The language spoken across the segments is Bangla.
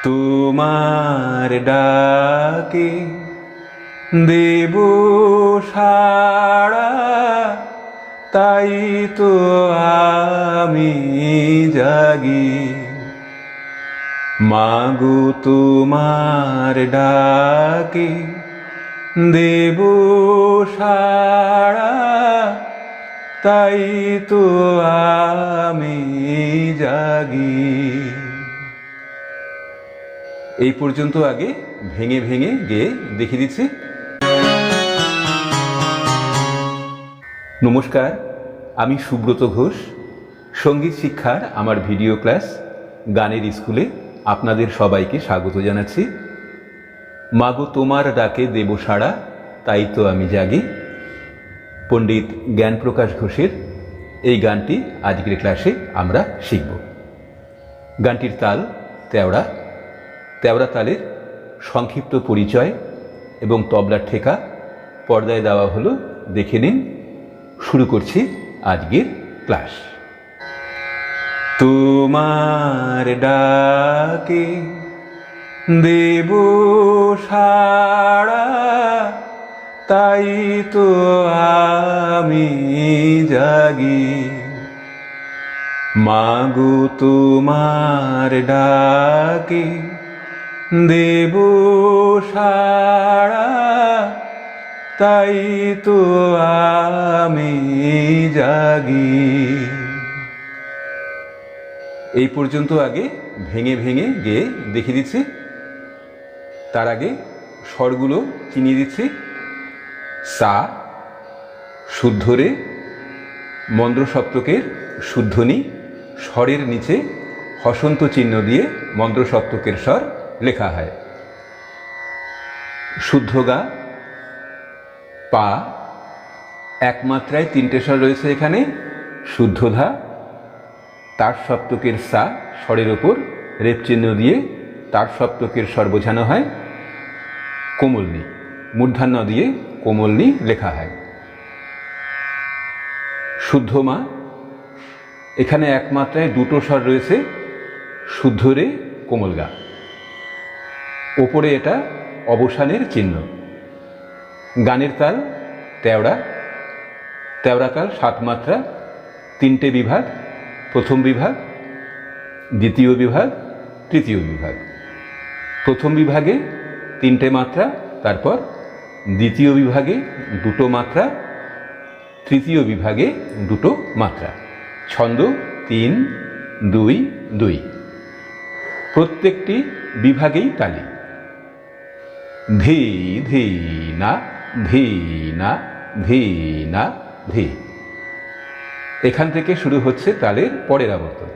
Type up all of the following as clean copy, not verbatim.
তোমার ডাকে দেব সাড়া, তাই তো আমি জাগি। মাগো তোমার ডাকে দেব সাড়া, তাই তো আমি জাগি। এই পর্যন্ত আগে ভেঙে ভেঙে গেয়ে দেখিয়ে দিচ্ছি। নমস্কার, আমি সুব্রত ঘোষ। সঙ্গীত শিক্ষার আমার ভিডিও ক্লাস গানের স্কুলে আপনাদের সবাইকে স্বাগত জানাচ্ছি। মাগো তোমার ডাকে দেব সাড়া, তাই তো আমি জাগি। পণ্ডিত জ্ঞানপ্রকাশ ঘোষের এই গানটি আজকের ক্লাসে আমরা শিখব। গানটির তাল তেওড়া। তেওড়া তালের সংক্ষিপ্ত পরিচয় এবং তবলার ঠেকা পর্দায় দেওয়া হলো, দেখে নিন। শুরু করছি আজকের ক্লাস। তোমার ডাকে দেব সাড়া, তাই তো আমি জাগি। মাগো তোমার ডাকে দেব সাড়া, তাই তো আমি জাগি। এই পর্যন্ত আগে ভেঙে ভেঙে গেয়ে দেখিয়ে দিচ্ছি। তার আগে স্বরগুলো চিনিয়ে দিচ্ছি। সা শুদ্ধ রে, মন্দ্র সপ্তকের শুদ্ধনি, স্বরের নিচে হসন্ত চিহ্ন দিয়ে মন্দ্র সপ্তকের স্বর লেখা হয়। শুদ্ধ গা। পা এক মাত্রায় তিনটে স্বর রয়েছে এখানে। শুদ্ধ ধা, তার সপ্তকের সা স্বরের ওপর রেপ চিহ্ন দিয়ে তার সপ্তকের স্বর বোঝানো হয়। কোমলনি, মূর্ধন্য দিয়ে কোমলনি লেখা হয়। শুদ্ধ মা, এখানে এক মাত্রায় দুটো স্বর রয়েছে। শুদ্ধ রে, কোমল গা। ওপরে এটা অবসানের চিহ্ন। গানের তাল তেওড়া। তেওড়া তাল 7 মাত্রা, 3টে বিভাগ। প্রথম বিভাগ, দ্বিতীয় বিভাগ, তৃতীয় বিভাগ। প্রথম বিভাগে 3টে মাত্রা, তারপর দ্বিতীয় বিভাগে 2টো মাত্রা, তৃতীয় বিভাগে 2টো মাত্রা। ছন্দ 3, 2, 2। প্রত্যেকটি বিভাগেই তালি। ধি ধি না, ধি না, ধি না, ধি। এখান থেকে শুরু হচ্ছে তালের পরের আবর্তন।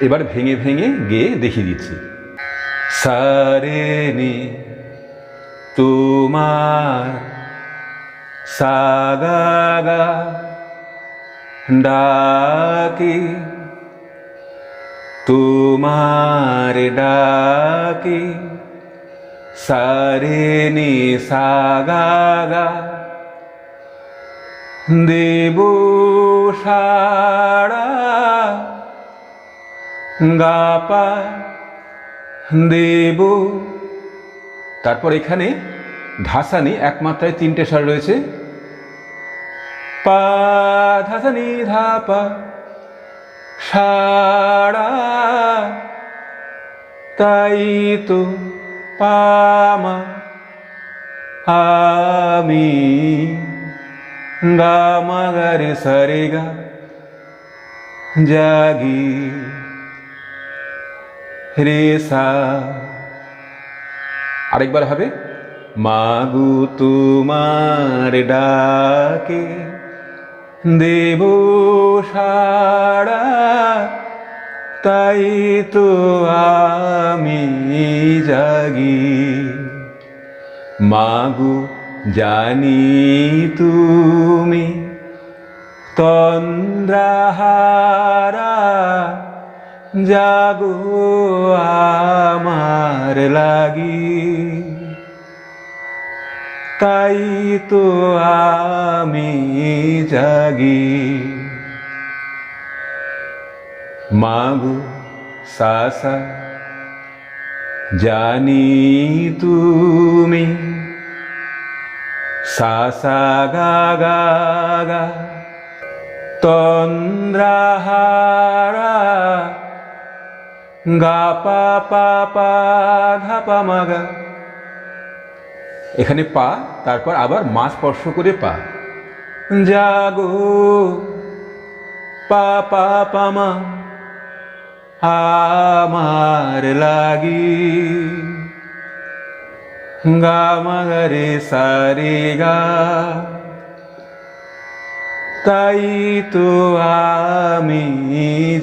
এবার ভেঙে ভেঙে গেয়ে দেখিয়ে দিচ্ছি। সারে নি তোমার সাগা গা ডাকে, তোমার ডাকে সারে নি সাগা গা দেব সাড়া, গাপা দেব। তারপর এখানে ধাসানি এক মাত্রায় 3টে স্বর রয়েছে। পা ধাসানি ধাপা সাড়া, তাই তো পামা আমি গা মা গা রে সা রে গা জাগি রে সা। আরেকবার হবে। মাগো তোমার ডাকে দেব সাড়া, তাই তো আমি জাগি। মাগো জানি তুমি তন্দ্রাহারা, জাগো আমার লাগি। তাই তো আমি জাগি। মাগো সা সা জানি তুমি সা সা গা গা গা তন্দ্রাহারা গা পা পা পা ধা পা মা গা। এখানে পা, তারপর আবার মা স্পর্শ করে পা। জাগো পা পা পা মা আমার লাগি গা মা গা রে সা রে গা, তাই তো আমি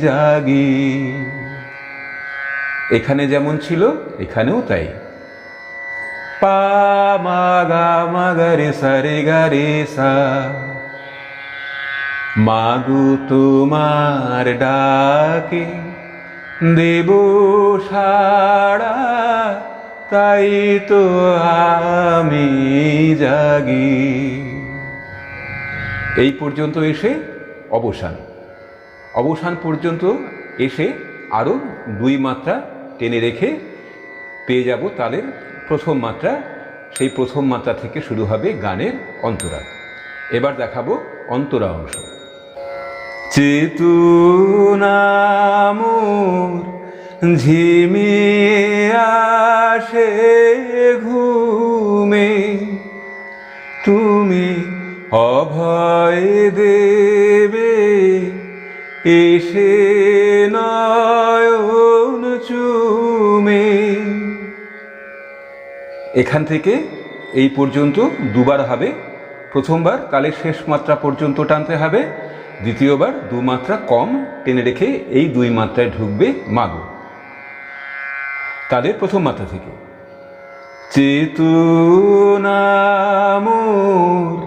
জাগি। এখানে যেমন ছিল এখানেও তাই। পা মা গা মা গা রে সা রে গা রে সা। মাগো তোমার ডাকে দেব সাড়া, তাই তো আমি জাগি। এই পর্যন্ত এসে অবসান। অবসান পর্যন্ত এসে আরও 2 মাত্রা টেনে রেখে পেয়ে যাব তালের প্রথম মাত্রা। সেই প্রথম মাত্রা থেকে শুরু হবে গানের অন্তরা। এবার দেখাবো অন্তরা অংশ। চেতনা মোর ঝিমিয়ে আসে ঘুমে, তুমি অভয় দেবে এসে নয়ন চুমে। এখান থেকে এই পর্যন্ত 2 বার হবে। প্রথমবার তালের শেষ মাত্রা পর্যন্ত টানতে হবে, দ্বিতীয়বার 2 মাত্রা কম টেনে রেখে এই 2 মাত্রায় ঢুকবে মাগো। তাদের প্রথম মাত্রা থেকে চেতনা মোর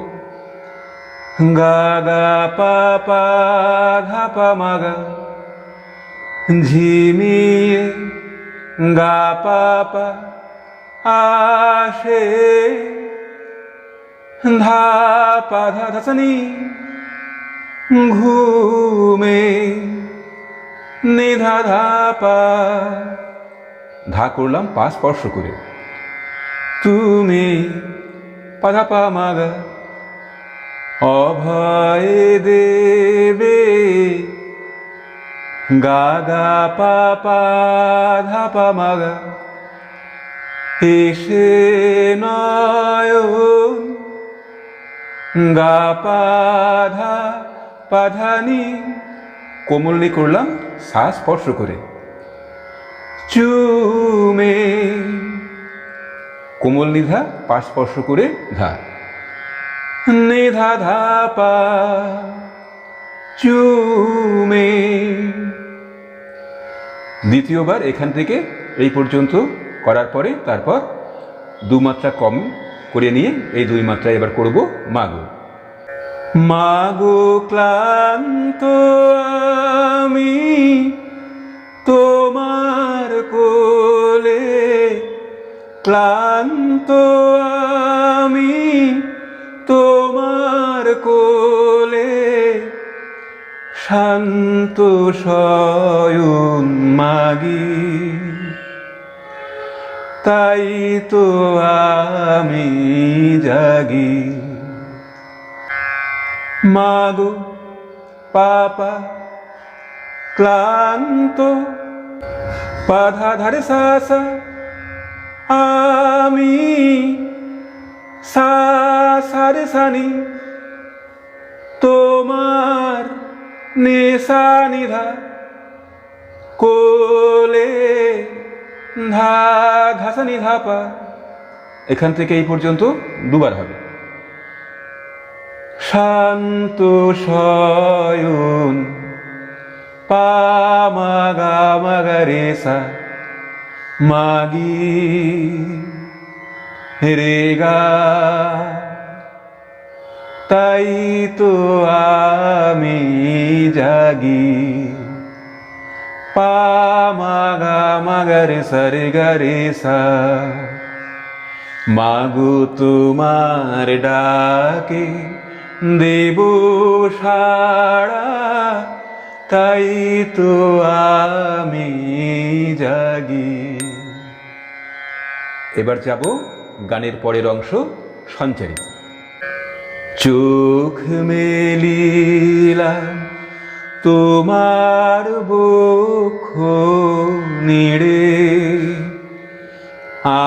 গা গা পা পা ধা পা মা গা, ঝিমিয়ে গা পা পা আসে ধা পা ধা ধা সা নি, ঘুমে নি ধা ধা পা। ধা করলাম পা স্পর্শ করে। তুমি পা ধা পা মা গা, অভয় দেবে গা গা পা পা ধা পা মা গা, এসে নয়ন গা পা ধা পা ধা নি। কোমলনি করলাম সা স্পর্শ করে। চুমে কোমল নিধা পা স্পর্শ করে ধা, নিধা ধা পা চুমে। দ্বিতীয়বার এখান থেকে এই পর্যন্ত করার পরে তারপর 2 মাত্রা কম করে নিয়ে এই 2 মাত্রা এবার করব মাগো। মাগো ক্লান্ত আমি তোমার কোলে, ক্লান্ত আমি তোমার কোলে, শান্ত শয়ন মাগি, তাই তো আমি জাগি। মাগো পাপা ক্লান্ত পা ধা ধা রে সা সা, আমি সা সা রে সা নি, তোমার নে সা নি ধা, কোলে ধা ধা সা নি ধা পা। এখান থেকে এই পর্যন্ত 2 বার হবে। শান্ত শয়ন পা মা গা মা গা রে সা, মাগি রে গা, তাই তো আমি জাগি। পা মা গা রে সা রে গা রে সা। মাগো তোমার ডাকে দেব সাড়া, তাই তো আমি জাগি। এবার যাব গানের পরের অংশ সঞ্চারিত। চোখ মেলিলাম তোমার বক্ষ নেড়ে,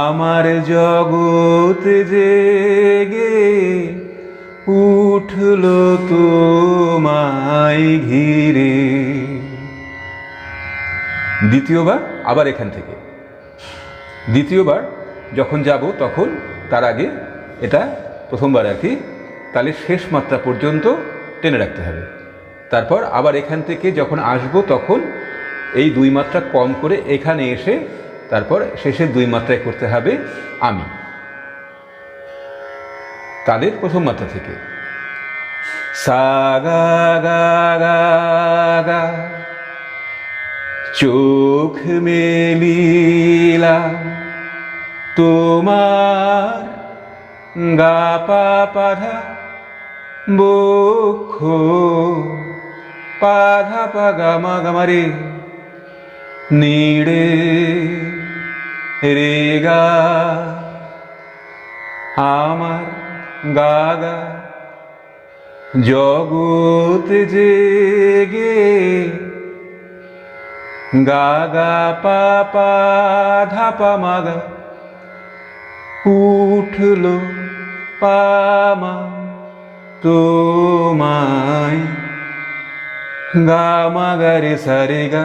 আমার জগৎ জেগে উঠল তোমায় ঘিরে। দ্বিতীয়বার আবার এখান থেকে, দ্বিতীয়বার যখন যাব তখন তার আগে এটা প্রথমবার আর কি তাহলে শেষ মাত্রা পর্যন্ত টেনে রাখতে হবে। তারপর আবার এখান থেকে যখন আসব তখন এই 2 মাত্রা কম করে এখানে এসে তারপর শেষের 2 মাত্রায় করতে হবে আমি, তাদের প্রথম মাত্রা থেকে। সা গা গা গা গা, চোখ মেলিলাম তোমার গা পা পা ধা বক্ষ পা ধা পা গা মা গা মা রে নেড়ে রে গা, আমার গা গা জগৎ জেগে গা গা পা পা ধা পা মা গা উঠল পামা তোমায় গা মা গা রে সা রে গা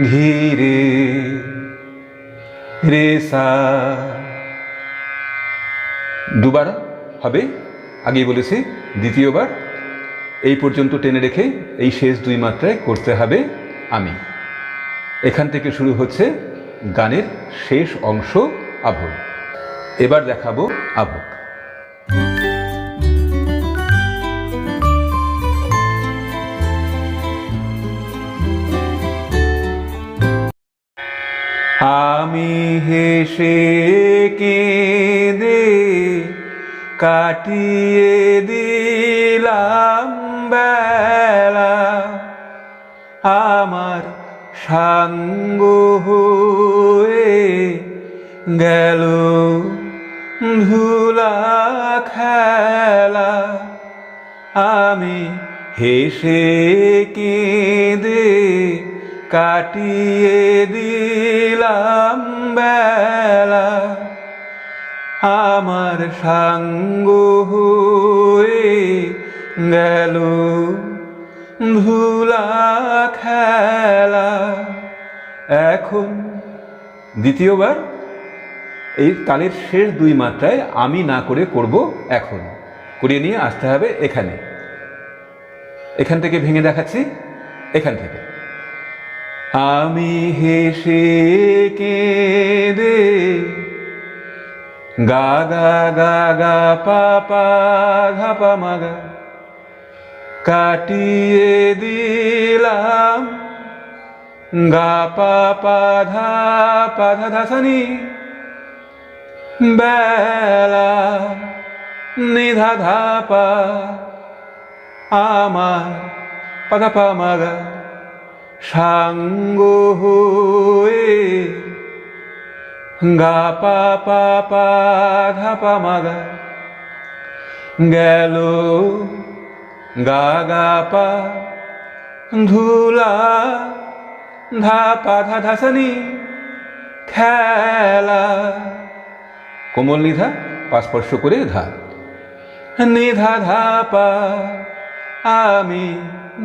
ঘিরে রে সা। দুবার হবে, আগেই বলেছি। দ্বিতীয়বার এই পর্যন্ত টেনে রেখে এই শেষ 2 মাত্রায় করতে হবে আমি। এখান থেকে শুরু হচ্ছে গানের শেষ অংশ আভোগ। এবার দেখাবো আভোগ। আমি হেসে কেঁদে কাটিয়ে দিলাম বেলা, আমার সাঙ্গ হয়ে গেল ধুলা খেলা। আমি হেসে কেঁদে কাটিয়ে দিলাম বেলা, আমার সাঙ্গ হয়ে গেল ধুলা খেলা। এখন দ্বিতীয়বার এই তালের শেষ 2 মাত্রায় আমি না করে করব এখন, করিয়ে নিয়ে আসতে হবে এখানে। এখান থেকে ভেঙে দেখাচ্ছি, এখান থেকে। আমি হেসে কেঁদে গা গা গা গা পা পা ধা পা মা গা কাটিয়ে দিলাম গা পা পা ধা ধা সা নি বেলা নিধা ধা পা, আমার পা ধা পা মা গা সাঙ্গ হয়ে গা পা পা পা ধা পা মা গা গেল গা গা পা ধুলা ধা পা ধা ধা সা নি খেলা। কোমল নিধা পা স্পর্শ করে ধা, নিধা ধা পা আমি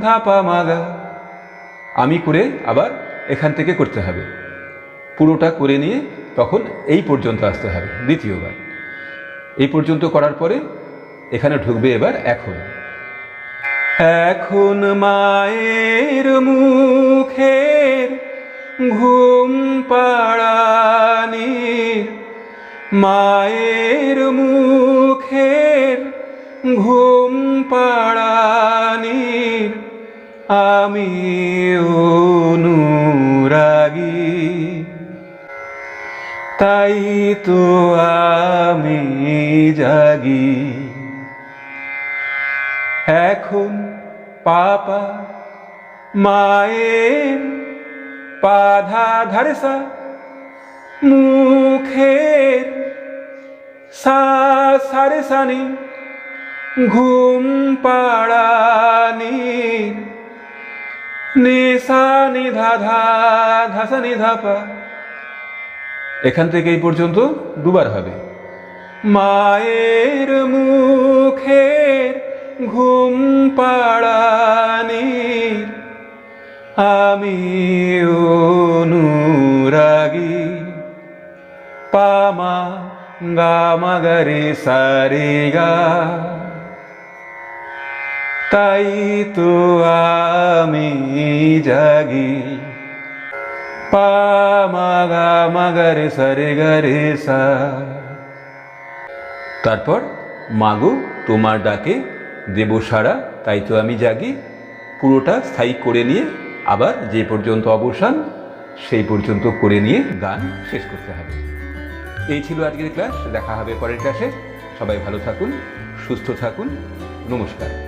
ধা পা মা গা। আমি করে আবার এখান থেকে করতে হবে, পুরোটা করে নিয়ে তখন এই পর্যন্ত আসতে হবে দ্বিতীয়বার। এই পর্যন্ত করার পরে এখানে ঢুকবে এবার এখন। এখন মায়ের মুখের ঘুম পাড়ানি, মায়ের মুখের ঘুম পাড়ানি আমি অনুরাগী, তাই তো আমি জাগি। এখন পাপা মায়ের পাধা ধারেসা মুখের সা সারে সানি ঘুম পাড়ানি নিসা নিধা ধা ধাসা নিধা পা। এখান থেকে এই পর্যন্ত দুবার হবে। মায়ের মুখের ঘুম পাড়ানি আমি অনুরাগী পামা গামা গরে সারে গা, তাই তো আমি জাগি পামা গামা গরে সারে গরে সা। তারপর মাগো তোমার ডাকে দেব সাড়া, তাই তো আমি জাগি, পুরোটা স্থায়ী করে নিয়ে আবার যে পর্যন্ত অবসান সেই পর্যন্ত করে নিয়ে গান শেষ করতে হবে। এই ছিল আজকের ক্লাস। দেখা হবে পরের ক্লাসে। সবাই ভালো থাকুন, সুস্থ থাকুন। নমস্কার।